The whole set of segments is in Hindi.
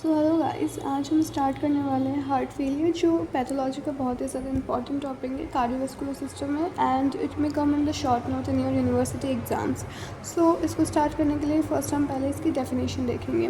सो हेलो गाइस, आज हम स्टार्ट करने वाले हैं हार्ट फेलियर, जो पैथोलॉजी का बहुत ही ज़्यादा इंपॉर्टेंट टॉपिक है कार्डियोवैस्कुलर सिस्टम में, एंड इट में come in the short note in your university exams. So इसको स्टार्ट करने के लिए फर्स्ट हम पहले इसकी डेफिनेशन देखेंगे।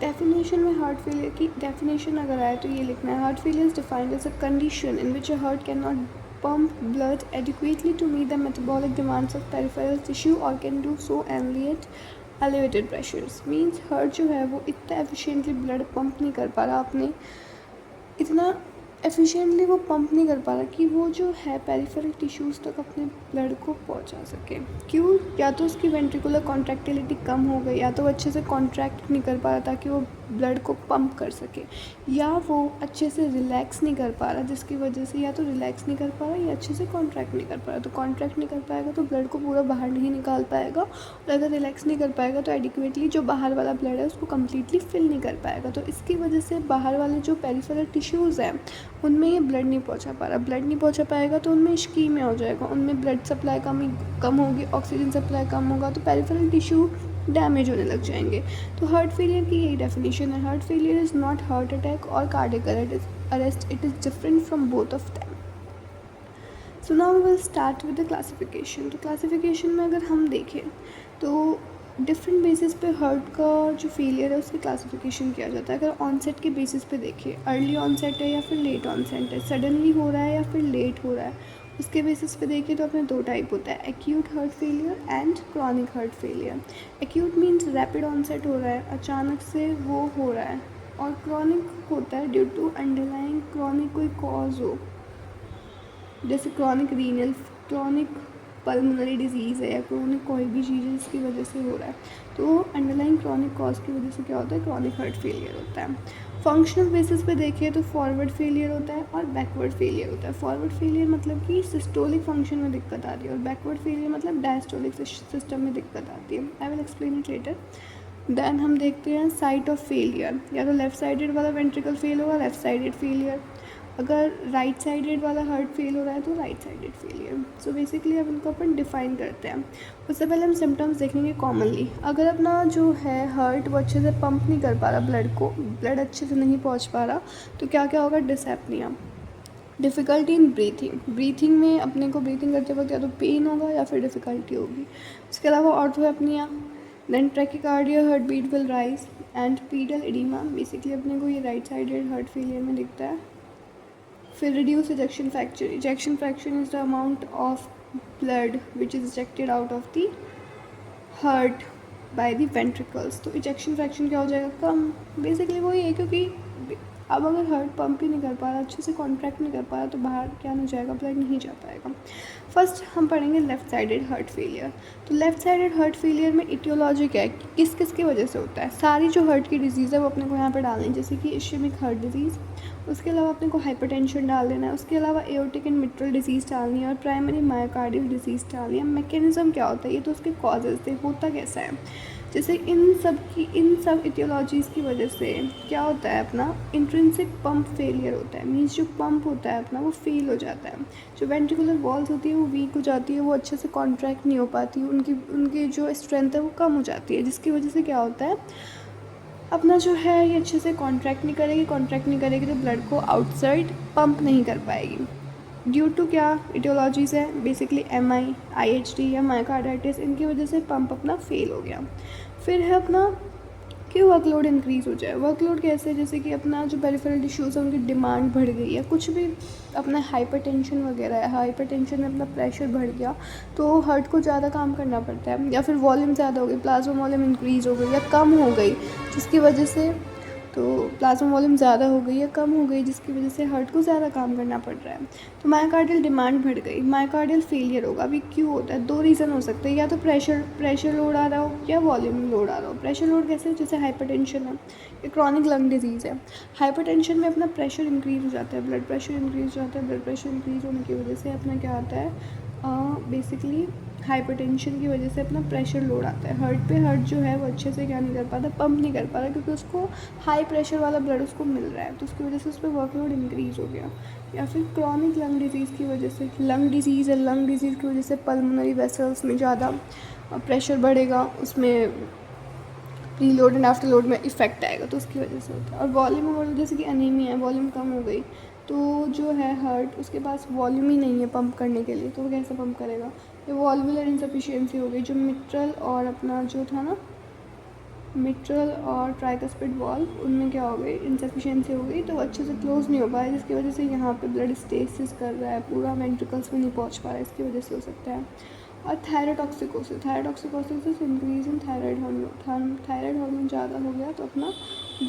डेफिनेशन में हार्ट फेलियर की डेफिनेशन अगर आए तो ये लिखना है: heart failure is defined as a condition in which a heart can not pump blood adequately to meet the metabolic demands of peripheral tissue or can do so elevated pressures। Means heart जो है वो इतना एफिशिएंटली ब्लड पंप नहीं कर पा रहा, अपने इतना एफिशिएंटली वो पंप नहीं कर पा रहा कि वो जो है पेरिफेरल टिश्यूज़ तक अपने ब्लड को पहुंचा सके। क्यों? या तो उसकी वेंट्रिकुलर कॉन्ट्रैक्टिलिटी कम हो गई, या तो वो अच्छे से कॉन्ट्रैक्ट नहीं कर पा रहा ताकि वो ब्लड को पंप कर सके, या वो अच्छे से रिलैक्स नहीं कर पा रहा, जिसकी वजह से या तो रिलैक्स नहीं कर पा रहा या अच्छे से कॉन्ट्रैक्ट नहीं कर पा रहा। तो कॉन्ट्रैक्ट नहीं कर पाएगा तो ब्लड को पूरा बाहर नहीं निकाल पाएगा, और अगर रिलैक्स नहीं कर पाएगा तो एडिक्वेटली जो बाहर वाला ब्लड है उसको कम्प्लीटली फिल नहीं कर पाएगा। तो इसकी वजह से बाहर वाले जो पेरिफेरल टिश्यूज़ हैं उनमें ये ब्लड नहीं पहुंचा पा रहा। ब्लड नहीं पहुंचा पाएगा तो उनमें इश्कीमिया हो जाएगा, उनमें ब्लड सप्लाई कम होगी, ऑक्सीजन सप्लाई कम होगा, तो पेरिफेरल टिश्यू डैमेज होने लग जाएंगे। तो हार्ट फेलियर की यही डेफिनेशन है: heart failure is not heart attack और cardiac arrest, it is different from both of them. So now we will start with the classification. तो क्लासिफिकेशन में अगर हम देखें तो डिफरेंट बेसिस पे हार्ट का जो फेलियर है उसकी क्लासिफिकेशन किया जाता है। अगर ऑनसेट के बेसिस पे देखें, अर्ली ऑनसेट है या फिर लेट ऑनसेट है, सडनली हो रहा है या फिर लेट हो रहा है, उसके बेसिस पे देखिए तो अपने दो टाइप होता है: acute heart failure and chronic heart failure. Acute means rapid onset हो रहा है, अचानक से वो हो रहा है, और क्रॉनिक होता है ड्यू टू अंडरलाइंग क्रॉनिक कोई कॉज हो, जैसे chronic renal, chronic pulmonary disease है, या क्रॉनिक कोई भी चीज़ है जिसकी वजह से हो रहा है। तो अंडरलाइंग क्रॉनिक कॉज की वजह से क्या होता है? क्रॉनिक हार्ट फेलियर होता है। फंक्शनल बेसिस पे देखिए तो फॉरवर्ड फेलियर होता है और बैकवर्ड फेलियर होता है। फॉरवर्ड फेलियर मतलब कि सिस्टोलिक फंक्शन में दिक्कत आ रही है, और बैकवर्ड फेलियर मतलब डायस्टोलिक सिस्टम में दिक्कत आती है। I will explain it later. Then हम देखते हैं साइट ऑफ फेलियर, या तो लेफ्ट साइडेड वाला वेंट्रिकल फेल होगा, लेफ्ट साइडेड फेलियर। अगर राइट साइडेड वाला हार्ट फेल हो रहा है तो right sided failure. So basically अब इनको अपन डिफाइन करते हैं। उससे पहले हम सिम्टम्स देखेंगे कॉमनली। अगर अपना जो है हार्ट वो अच्छे से पंप नहीं कर पा रहा ब्लड को, ब्लड अच्छे से नहीं पहुंच पा रहा, तो क्या क्या होगा? डिसएपनिया, डिफ़िकल्टी इन ब्रीथिंग में अपने को ब्रीथिंग करते वक्त या तो पेन होगा या फिर डिफ़िकल्टी होगी। इसके अलावा orthopnoea, then tachycardia, heart beat will rise, and pedal oedema. Basically अपने को ये राइट साइडेड हार्ट फेलियर में दिखता है। फिर reduce ejection fracture. Ejection fraction is the amount of blood which is ejected out of the heart by the ventricles. तो इजेक्शन फ्रैक्शन क्या हो जाएगा? कम। बेसिकली वही है, क्योंकि अब अगर हार्ट पंप ही नहीं कर पा रहा, अच्छे से कॉन्ट्रैक्ट नहीं कर पा रहा, तो बाहर क्या नहीं जाएगा? ब्लड नहीं जा पाएगा। फर्स्ट हम पढ़ेंगे लेफ्ट साइडेड हार्ट फेलियर। तो लेफ्ट साइडेड हार्ट फेलियर में इटियोलॉजी क्या है, किस किस की वजह से होता है? सारी जो हार्ट की डिजीज़ है वो अपने को यहाँ पर डालनी है, जैसे कि इश्केमिक हार्ट डिजीज़, उसके अलावा अपने को हाइपरटेंशन डाल देना है, उसके अलावा एओर्टिक एंड मिट्रल डिजीज़ डालनी है, और प्राइमरी मायोकार्डियल डिजीज़ डालनी है। मैकेनिज्म क्या होता है, ये तो उसके कॉजेज़ थे, होता कैसा है? जैसे इन सब इटियोलॉजीज़ की वजह से क्या होता है? अपना इंट्रिंसिक पंप फेलियर होता है। मीन्स जो पंप होता है अपना वो फेल हो जाता है, जो वेंट्रिकुलर वॉल्स होती है वो वीक हो जाती है, वो अच्छे से कॉन्ट्रैक्ट नहीं हो पाती, उनकी जो स्ट्रेंथ है वो कम हो जाती है, जिसकी वजह से क्या होता है? अपना जो है ये अच्छे से कॉन्ट्रैक्ट नहीं करेगी तो ब्लड को आउटसाइड पंप नहीं कर पाएगी। ड्यू टू क्या इटियोलॉजीज़ है? बेसिकली MI, IHD या मायोकार्डाइटिस, इनकी वजह से पंप अपना फेल हो गया। फिर है अपना कि वर्कलोड इंक्रीज़ हो जाए। वर्कलोड कैसे? जैसे कि अपना जो पेरिफेरल टिश्यूज़ है उनकी डिमांड बढ़ गई है, कुछ भी अपना हाइपरटेंशन वगैरह है, हाइपरटेंशन में अपना प्रेशर बढ़ गया तो हार्ट को ज़्यादा काम करना पड़ता है, या फिर वॉल्यूम ज़्यादा हो गई, प्लाज्मा वॉल्यूम इंक्रीज़ हो गई या कम हो गई, जिसकी वजह से तो प्लाज्मा वॉल्यूम ज़्यादा हो गई या कम हो गई, जिसकी वजह से हार्ट को ज़्यादा काम करना पड़ रहा है, तो मायोकार्डियल डिमांड बढ़ गई, मायोकार्डियल फेलियर होगा। अभी क्यों होता है? दो रीज़न हो सकते हैं, या तो प्रेशर लोड आ रहा हो या वॉल्यूम लोड आ रहा हो। प्रेशर लोड कैसे? जैसे हाइपरटेंशन है या क्रॉनिक लंग डिजीज़ है। हाइपरटेंशन में अपना प्रेशर इंक्रीज़ हो जाता है, ब्लड प्रेशर इंक्रीज़ हो जाता है, ब्लड प्रेशर इंक्रीज़ होने की वजह से अपना क्या आता है? बेसिकली हाइपरटेंशन की वजह से अपना प्रेशर लोड आता है हार्ट पे। हार्ट जो है वो अच्छे से क्या नहीं कर पाता? पंप नहीं कर पा रहा, क्योंकि उसको हाई प्रेशर वाला ब्लड उसको मिल रहा है, तो उसकी वजह से उस पर वर्कलोड इंक्रीज़ हो गया। या फिर क्रॉनिक लंग डिजीज़ की वजह से, लंग डिजीज़ है, लंग डिजीज़ की वजह से पल्मोनरी वेसल्स में ज़्यादा प्रेशर बढ़ेगा, उसमें pre load and after load में इफेक्ट आएगा, तो उसकी वजह से होता है। और वॉल्यूम ओवरलोड, जैसे कि अनीमिया है, वॉल्यूम कम हो गई तो जो है हार्ट, उसके पास वॉल्यूम ही नहीं है पंप करने के लिए, तो वो कैसे पंप करेगा। ये वॉल्वुलर इनसफिशिएंसी हो गई, जो मिट्रल और अपना जो था ना, मिट्रल और ट्राइकस्पिड वॉल्व, उनमें क्या हो गई, इनसफिशिएंसी हो गई, तो वो अच्छे से क्लोज नहीं हो पाया, जिसकी वजह से यहाँ पे ब्लड स्टेसिस कर रहा है, पूरा वेंट्रिकल्स में नहीं पहुँच पा रहा है, इसकी वजह से हो सकता है। और thyrotoxicosis, thyrotoxicosis increase in thyroid hormone, thyroid hormone ज़्यादा हो गया तो अपना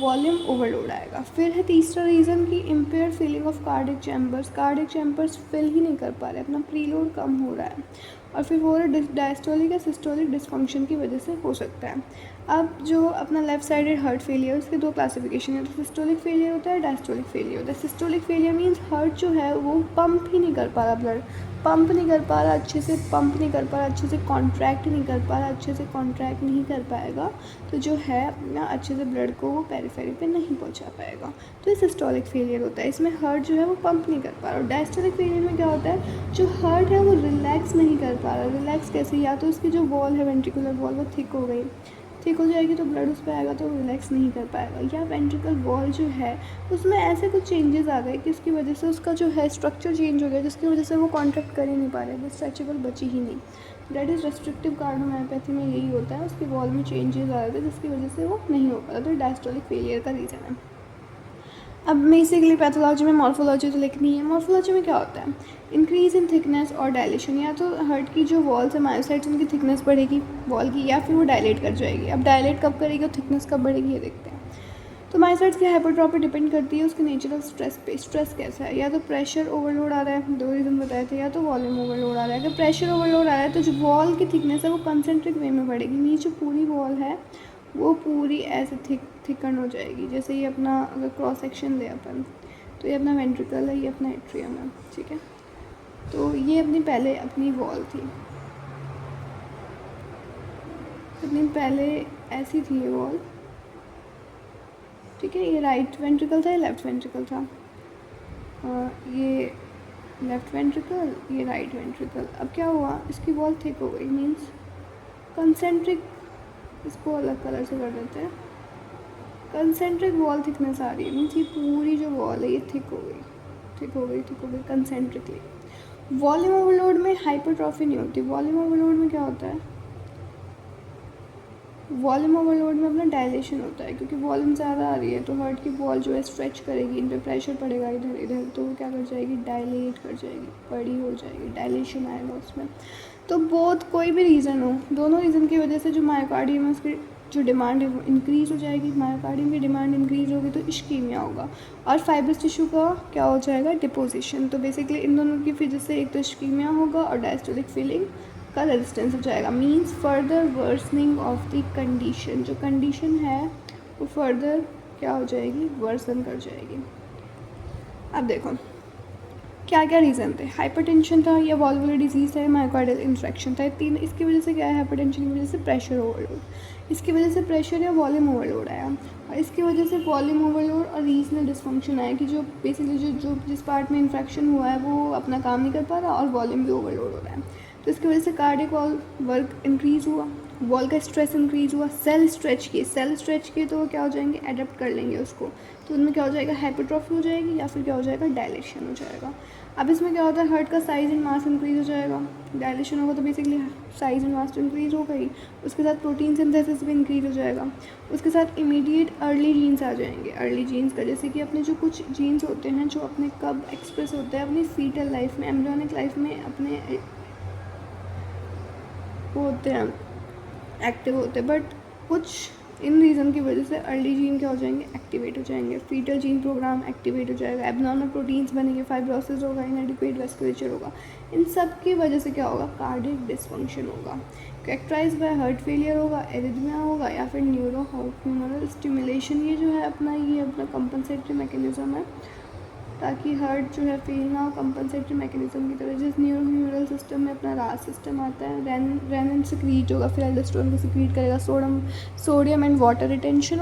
वॉल्यूम ओवरलोड आएगा। फिर है तीसरा रीज़न कि impaired filling of cardiac chambers fill ही नहीं कर पा रहे, अपना प्रीलोड कम हो रहा है, और फिर वो डायस्टोलिक या सिस्टोलिक डिस्फंक्शन की वजह से हो सकता है। अब जो अपना लेफ्ट साइडेड हार्ट फेलियर, उसके दो क्लासिफिकेशन है, तो सिस्टोलिक फेलियर होता है, डायस्टोलिक फेलियर होता है। सिस्टोलिक फेलियर मीन्स हार्ट जो है वो पंप ही नहीं कर पा रहा, ब्लड पंप नहीं कर पा रहा, अच्छे से पंप नहीं कर पा रहा, अच्छे से कॉन्ट्रैक्ट नहीं कर पा रहा, अच्छे से कॉन्ट्रैक्ट नहीं कर पाएगा, तो जो है अपना अच्छे से ब्लड को वो पेरिफेरी पे नहीं पहुंचा पाएगा, तो ये सिस्टोलिक फेलियर होता है। इसमें हार्ट जो है वो पंप नहीं कर पा रहा। और डायस्टोलिक फेलियर में क्या होता है, जो हार्ट है वो रिलैक्स नहीं कर पा रहा। रिलैक्स कैसे, या तो उसकी जो वॉल है, वेंट्रिकुलर वॉल, वो थिक हो गई, थिक हो जाएगी तो ब्लड उस पर आएगा तो रिलैक्स नहीं कर पाएगा, या वेंट्रिकल वॉल जो है उसमें ऐसे कुछ चेंजेस आ गए कि उसकी वजह से उसका जो है स्ट्रक्चर चेंज हो गया, जिसकी वजह से वो कॉन्ट्रैक्ट कर ही नहीं पा रहे, वो स्ट्रेचेबल बची ही नहीं। दैट इज़ रेस्ट्रिक्टिव कार्डियोमायोपैथी में यही होता है, उसकी वॉल में चेंजेस आ रहे थे जिसकी वजह से वो नहीं हो पा रहा, तो डायस्टोलिक फेलियर का रीज़न है। अब बेसिकली पैथोलॉजी में मॉर्फोलॉजी तो लिखनी है। मॉर्फोलॉजी में क्या होता है, इंक्रीज़ इन थिकनेस और डायलेशन, या तो हार्ट की जो वॉल्स है मायोसाइट्स, उनकी थिकनेस बढ़ेगी वॉल की, या फिर वो डायलेट कर जाएगी। अब डायलेट कब करेगी और थिकनेस कब बढ़ेगी, ये देखते हैं। तो मायोसाइट्स की हाइपरट्रॉफी डिपेंड करती है उसके नेचुरल स्ट्रेस पे। स्ट्रेस कैसा है, या तो प्रेशर ओवरलोड आ रहा है, दो रीज़न बताए थे, या तो वॉल्यूम ओवरलोड आ रहा है। अगर प्रेशर ओवरलोड आ रहा है तो जो वॉल की थिकनेस है वो कंसेंट्रिक वे में बढ़ेगी, नीचे पूरी वॉल है वो पूरी ऐसे थिकन हो जाएगी। जैसे ये अपना अगर क्रॉस सेक्शन ले अपन, तो ये अपना वेंट्रिकल है, ये अपना एट्रियम है, ठीक है। तो ये अपनी पहले अपनी वॉल थी, अपनी पहले ऐसी थी ये वॉल, ठीक है। ये राइट वेंट्रिकल था, ये लेफ्ट वेंट्रिकल था, ये लेफ्ट वेंट्रिकल, ये राइट वेंट्रिकल। अब क्या हुआ, इसकी वॉल थिक हो गई, मीन्स कंसेंट्रिक, इसको अलग कलर से कर देते हैं, कंसेंट्रिक वॉल थिकनेस आ रही है, मीन्स ये पूरी जो वॉल है ये थिक हो गई, थिक हो गई, थिक हो गई कंसेंट्रिकली। वॉल्यूम ओवरलोड में हाइपरट्रॉफी नहीं होती। वॉल्यूम ओवरलोड में क्या होता है, वॉल्यूम ओवरलोड में अपना डायलेशन होता है, क्योंकि वॉल्यूम ज़्यादा आ रही है तो हार्ट की वॉल जो है स्ट्रेच करेगी, इन पर प्रेशर पड़ेगा इधर इधर, तो वो क्या कर जाएगी, डायलेट कर जाएगी, बड़ी हो जाएगी, डायलेशन आएगा उसमें। तो बहुत कोई भी रीज़न हो, दोनों रीज़न की वजह से जो मायोकार्डियम है उसकी जो डिमांड है वो इंक्रीज़ हो जाएगी, मायोकार्डियम की डिमांड इंक्रीज़ होगी तो इश्कीमिया होगा, और फाइब्रस टिश्यू का क्या हो जाएगा, डिपोजिशन। तो बेसिकली इन दोनों की वजह से एक तो इश्कीमिया होगा और डायस्टोलिक फीलिंग का रेजिस्टेंस हो जाएगा, means further worsening of the condition. जो कंडीशन है वो फर्दर क्या हो जाएगी, वर्सन कर जाएगी। अब देखो क्या क्या रीज़न थे, हाइपरटेंशन था, या वॉल्वुलर डिजीज़ है, मायोकार्डियल इंफ्रेक्शन था, तीन। इसकी वजह से क्या है, हाइपरटेंशन की वजह से प्रेशर ओवरलोड, इसकी वजह से प्रेशर या वॉल्यूम ओवरलोड आया, और इसकी वजह से वॉल्यूम ओवरलोड और रीजनल डिस्फंक्शन आया कि जो बेसिकली जो जिस पार्ट में इन्फेक्शन हुआ है वो अपना काम नहीं कर पा रहा और वॉल्यूम भी ओवरलोड हो रहा है। तो इसकी वजह से कार्डियक वर्क इंक्रीज़ हुआ, वॉल का स्ट्रेस इंक्रीज़ हुआ, सेल स्ट्रेच किए तो वो क्या हो जाएंगे, एडप्ट कर लेंगे उसको, तो उनमें क्या हो जाएगा, हाइपरट्रॉफी हो जाएगी, या फिर क्या हो जाएगा, डायलेशन हो जाएगा। अब इसमें क्या होता है, हार्ट का साइज़ एंड मास इंक्रीज़ हो जाएगा, डायलेशन होगा तो बेसिकली साइज़ एंड मास तो इंक्रीज़ हो गई, उसके साथ प्रोटीन सिंथेसिस भी इंक्रीज़ हो जाएगा, उसके साथ इमीडिएट अर्ली जीन्स आ जाएंगे। अर्ली जीन्स का जैसे कि अपने जो कुछ जीन्स होते हैं जो अपने कब एक्सप्रेस होते हैं अपनी फीटल लाइफ में, एम्ब्रियोनिक लाइफ में अपने वो होते हैं, एक्टिव होते हैं, बट कुछ इन रीज़न की वजह से अर्ली जीन क्या हो जाएंगे, एक्टिवेट हो जाएंगे, फीटल जीन प्रोग्राम एक्टिवेट हो जाएगा, एबनॉर्मल प्रोटीन्स बनेंगे, फाइब्रोसिस होगा, इनएडिक्वेट वेस्कुलेचर होगा। इन सब की वजह से क्या होगा, कार्डियक डिस्फंक्शन होगा, कैरेक्टराइज बाय हार्ट फेलियर होगा, एरिथमिया होगा, या फिर न्यूरल स्टिमुलेशन। ये जो है अपना कंपनसेटरी मैकेनिज्म है ताकि हार्ट जो है फेल ना हो, कंपनसेटरी मैकेनिज्म की तरह। जिस न्यूरल सिस्टम में अपना रास सिस्टम आता है, रेनिन सिक्रीट होगा, फिर एल्डोस्टेरोन को सिक्रीट करेगा, सोडियम एंड वाटर रिटेंशन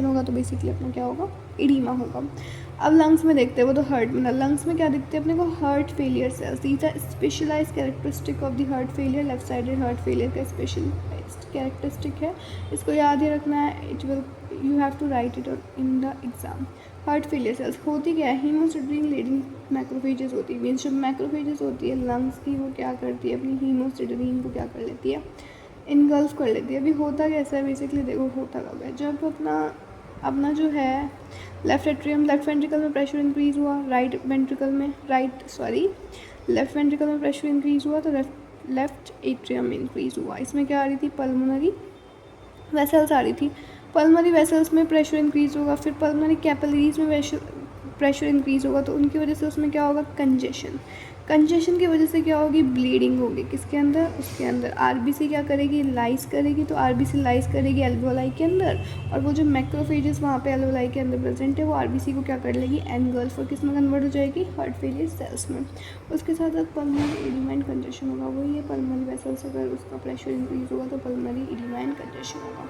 होगा, तो बेसिकली अपना क्या होगा, इडीमा होगा। अब लंग्स में देखते हैं, वो तो हार्ट में, लंग्स में क्या दिखते हैं अपने को, heart failure cells. These are specialized characteristic of the heart failure, left sided heart failure का स्पेशलाइज्ड कैरेक्टरिस्टिक है, इसको याद ही रखना है. You have to write it in the exam. Heart failure cells होती क्या है, हीमोसिडरीन लेडिंग मैक्रोफेजेस होती है. मीन्स जब मैक्रोफेजेस होती है लंग्स की, वो क्या करती है, अपनी हीमोसिडरीन को क्या कर लेती है, इनगल्फ कर लेती है. अभी होता कैसा है बेसिकली, देखो होता कब है, जब अपना जो है लेफ्ट वेंट्रिकल में प्रेशर इंक्रीज़ हुआ, लेफ्ट वेंट्रिकल में प्रेशर इंक्रीज़ हुआ तो लेफ्ट एट्रियम में इंक्रीज़ हुआ. इसमें क्या आ रही थी, पल्मोनरी वेसल्स आ रही थी. पल्मोनरी वेसल्स में प्रेशर इंक्रीज़ होगा, फिर पल्मोनरी कैपिलरीज में प्रेशर इंक्रीज़ होगा, तो उनकी वजह से उसमें क्या होगा, कंजेशन की वजह से क्या होगी, ब्लीडिंग होगी. किसके अंदर, उसके अंदर. आरबीसी क्या करेगी, लाइस करेगी. तो आरबीसी लाइस करेगी एल्वेओलाई के अंदर, और वो जो मैक्रोफेजेस वहाँ पे एल्वेओलाई के अंदर प्रेजेंट है वो आरबीसी को क्या कर लेगी, एनगल्फ, और किस में कन्वर्ट हो जाएगी, हार्ट फेलियर सेल्स में. उसके साथ साथ पल्मोनरी एडिमा एंड कंजेशन होगा. वही है पल्मोनरी वेसल्स, अगर उसका प्रेशर इंक्रीज होगा तो पल्मोनरी एडिमा एंड कंजेशन होगा.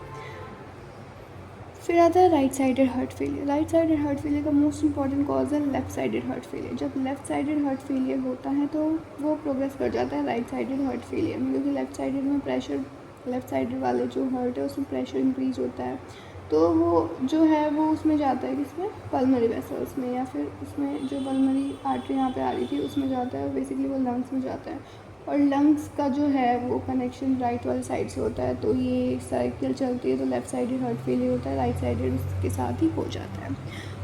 फिर आता है right sided heart failure. Right sided heart failure का मोस्ट इंपॉर्टेंट कॉज है लेफ्ट साइडेड हार्ट फेलियर. जब लेफ्ट साइडेड हार्ट फेलियर होता है तो वो प्रोग्रेस कर जाता है राइट साइडेड हार्ट फेलियर में, क्योंकि लेफ्ट साइडेड में प्रेशर, लेफ्ट साइडेड वाले जो हार्ट है उसमें प्रेशर इंक्रीज होता है, तो वो जो है वो उसमें जाता है, किसमें, पल्मोनरी वेसल्स में, या फिर उसमें जो पल्मोनरी आर्टरी यहाँ पे आ रही थी उसमें जाता है, बेसिकली वो लंग्स में जाता है. और लंग्स का जो है वो कनेक्शन राइट वाली साइड से होता है, तो ये साइकिल चलती है, तो लेफ़्ट साइडेड हार्ट फेलियर होता है, राइट साइडेड उसके साथ ही हो जाता है.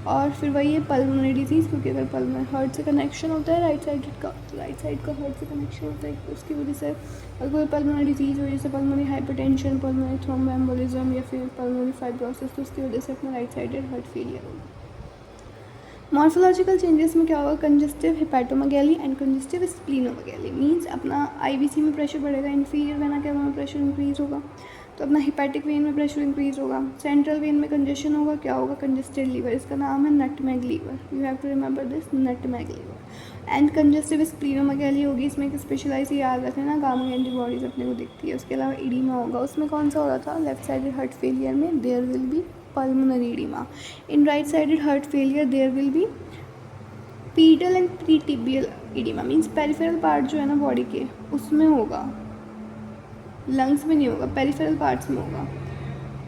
और फिर वही है पल्मोनरी डिजीज़, क्योंकि अगर पल्मोनरी हार्ट से कनेक्शन होता है राइट साइडेड का, तो राइट साइड का हार्ट से कनेक्शन होता है, उसकी वजह से अगर कोई पल्मोनरी डिजीज़ हो, जैसे पल्मोनरी हाइपरटेंशन, पल्मोनरी थ्रोम्बोएम्बोलिज्म या फिर पल्मोनरी फाइब्रोसिस, तो उसकी वजह से अपना राइट साइडेड हार्ट फेलियर होगा. मॉर्फोलॉजिकल चेंजेस में क्या होगा, congestive hepatomegaly and congestive splenomegaly. Means अपना आईवीसी में प्रेशर बढ़ेगा, इंफीरियर वेना कैवा में प्रेशर इंक्रीज होगा, तो अपना हिपैटिक वेन में प्रेशर इंक्रीज होगा. सेंट्रल वेन में कंजेशन होगा, क्या होगा, कंजस्टेड लीवर. इसका नाम है nutmeg liver. You have to remember this, nutmeg liver. And congestive splenomegaly होगी. इसमें एक स्पेशलाइज याद रखना ना, गामा एंटीबॉडीज अपने को दिखती है. उसके अलावा इडीमा होगा. उसमें कौन सा हो रहा था, लेफ्ट साइडेड हार्ट फेलियर में there will be pulmonary edema. In right sided heart failure there will be pedal and pretibial edema. Means peripheral part जो है ना बॉडी के उसमें होगा, लंग्स में नहीं होगा, पेरिफेरल पार्ट्स में होगा,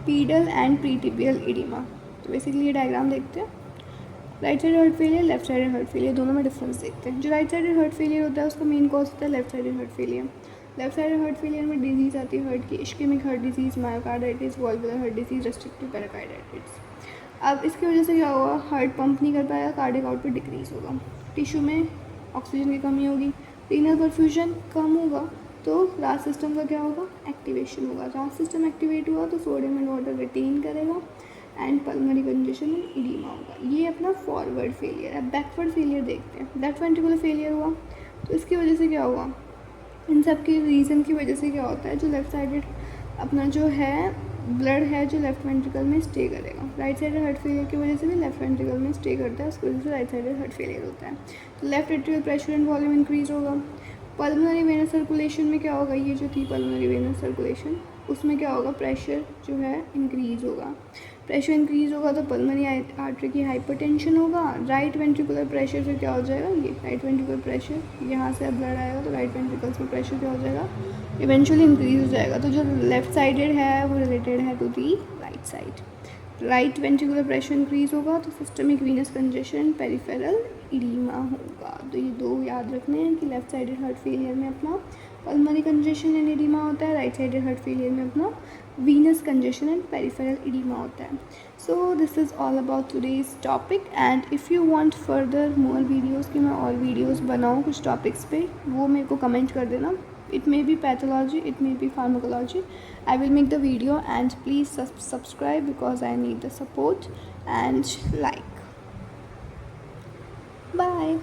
पीडल एंड प्रीटिबियल एडिमा. तो बेसिकली ये डायग्राम देखते हैं. Right side heart failure, left side heart failure, दोनों में डिफरेंस देखते हैं. जो राइट साइड हार्ट फेलियर होता है उसका मेन कॉज होता है left side heart failure. Left side heart failure में डिजीज़ आती है हार्ट की, ischaemic heart disease, myocarditis, valvular heart disease, restrictive pericarditis. अब इसकी वजह से क्या होगा, हार्ट पंप नहीं कर पाएगा, कार्डियक आउटपुट डिक्रीज होगा, टिश्यू में ऑक्सीजन की कमी होगी, रीनल परफ्यूजन कम होगा, तो रास सिस्टम का क्या होगा, एक्टिवेशन होगा. रास सिस्टम एक्टिवेट हुआ तो सोडियम एंड वाटर रिटेन करेगा and pulmonary congestion and oedema होगा. ये अपना फॉरवर्ड फेलियर है. बैकवर्ड फेलियर देखते हैं. लेफ्ट वेंट्रिकुलर फेलियर हुआ तो इसकी वजह से क्या हुआ, इन सब के रीज़न की वजह से क्या होता है, जो लेफ़्ट साइडेड अपना जो है ब्लड है जो लेफ्ट वेंट्रिकल में स्टे करेगा. राइट साइडेड हार्ट फेलियर की वजह से भी लेफ्ट वेंट्रिकल में स्टे करता है, उसकी वजह से राइट साइडेड हार्ट फेलियर होता है. तो left atrial pressure and volume increase होगा. पल्मोनरी वेनस सर्कुलेशन में क्या होगा, ये जो थी पल्मोनरी वेनस सर्कुलेशन, उसमें क्या होगा, प्रेशर जो है इंक्रीज होगा. प्रेशर इंक्रीज होगा तो पल्मोनरी आर्टरी की हाइपरटेंशन होगा. राइट वेंट्रिकुलर प्रेशर फिर क्या हो जाएगा, ये राइट वेंट्रिकुलर प्रेशर, यहाँ से अब ब्लड आएगा तो राइट वेंट्रिकल्स में प्रेशर क्या हो जाएगा, इवेंचुअली इंक्रीज हो जाएगा. तो जो लेफ्ट साइडेड है वो रिलेटेड है to the right side. Right ventricular pressure increase होगा तो systemic venous congestion, peripheral edema होगा. तो ये दो याद रखने हैं कि लेफ्ट साइडेड हार्ट फेलियर में अपना पल्मोनरी कंजेशन एंड इडीमा होता है, राइट साइडेड हार्ट फेलियर में अपना venous congestion and peripheral edema होता है. So this is all about today's topic and if you want further more videos कि मैं और videos बनाऊँ कुछ topics पे, वो मेरे को comment कर देना. It may be pathology, it may be pharmacology. I will make the video and please subscribe because I need the support and like. Bye.